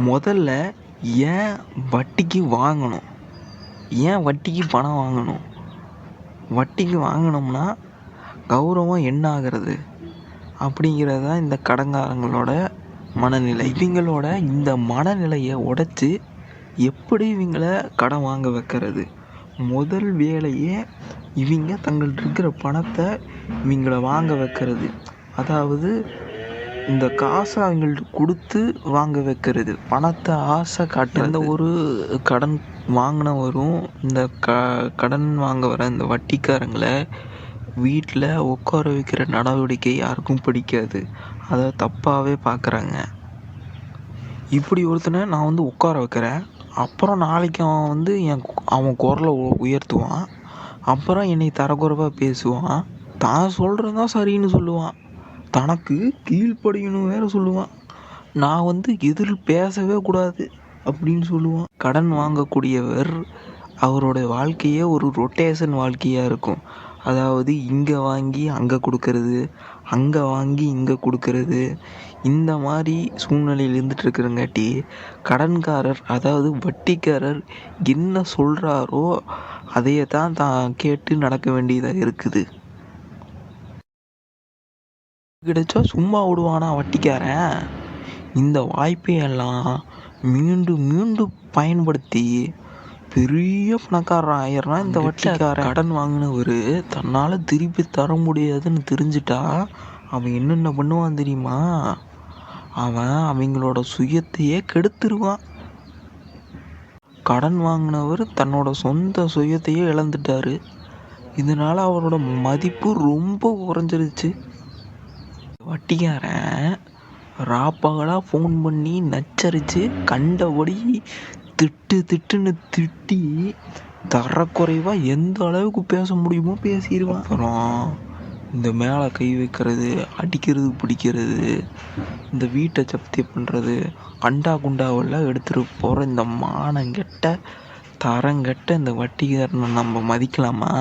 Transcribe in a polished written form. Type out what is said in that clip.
முதல்ல ஏன் வட்டிக்கு வாங்கணும்? ஏன் வட்டிக்கு பணம் வாங்கணும்? வட்டிக்கு வாங்கினோம்னா கௌரவம் என்ன ஆகிறது அப்படிங்கிறது தான் இந்த கடன்காரங்களோட மனநிலை. இவங்களோட இந்த மனநிலையை உடைச்சி எப்படி இவங்கள கடன் வாங்க வைக்கிறது? முதல் வேலையே இவங்க தங்கள்கிட்ட இருக்கிற பணத்தை இவங்கள வாங்க வைக்கிறது. அதாவது இந்த காசை அவங்கள்ட்ட கொடுத்து வாங்க வைக்கிறது, பணத்தை ஆசை காட்டுறது. எந்த ஒரு கடன் வாங்கினவரும் இந்த கடன் வாங்க வர இந்த வட்டிக்காரங்களை வீட்டில் உட்கார வைக்கிற நடவடிக்கை யாருக்கும் பிடிக்காது. அதை தப்பாகவே பார்க்குறாங்க. இப்படி ஒருத்தனை நான் வந்து உட்கார வைக்கிறேன், அப்புறம் நாளைக்கு அவன் அவன் குரலை உயர்த்துவான், அப்புறம் என்னை தரக்குறைவாக பேசுவான், தான் சொல்கிறது தான் சரின்னு சொல்லுவான், தனக்கு கீழ்ப்படியணும் வேறு சொல்லுவான், நான் எதிர் பேசவே கூடாது அப்படின்னு சொல்லுவான். கடன் வாங்கக்கூடியவர் அவருடைய வாழ்க்கையே ஒரு ரொட்டேஷன் வாழ்க்கையாக இருக்கும். அதாவது இங்கே வாங்கி அங்கே கொடுக்கறது, அங்கே வாங்கி இங்கே கொடுக்கறது, இந்த மாதிரி சூழ்நிலையில் இருந்துட்டு இருக்கிறங்காட்டி கடன்காரர், அதாவது வட்டிக்காரர் என்ன சொல்கிறாரோ அதையே தான் கேட்டு நடக்க வேண்டியதாக இருக்குது. கிடைச்சா சும்மா விடுவானா வட்டிக்காரன்? இந்த வாய்ப்பையெல்லாம் மீண்டும் மீண்டும் பயன்படுத்தி பெரிய பணக்காரன் ஆயிடுறான் இந்த வட்டிக்காரன். கடன் வாங்கினவர் தன்னால் திருப்பி தர முடியாதுன்னு தெரிஞ்சிட்டா அவன் என்னென்ன பண்ணுவான் தெரியுமா? அவன் அவங்களோட சுயத்தையே கெடுத்துருவான். கடன் வாங்கினவர் தன்னோட சொந்த சுயத்தையே இழந்துட்டார். இதனால் அவரோட மதிப்பு ரொம்ப குறைஞ்சிருச்சு. வட்டிக்காரன் ராப்பகலாக ஃபோன் பண்ணி நச்சரித்து கண்டபடி திட்டுன்னு திட்டி தரக்குறைவாக எந்த அளவுக்கு பேச முடியுமோ பேசிடுவான். அப்புறம் இந்த மேலே கை வைக்கிறது, அடிக்கிறது, பிடிக்கிறது, இந்த வீட்டை ஜப்தி பண்ணுறது, அண்டா குண்டாவெல்லாம் எடுத்துகிட்டு போகிற இந்த மானங்கெட்ட தரங்கெட்ட இந்த வட்டிக்காரனை நம்ம மதிக்கலாமா?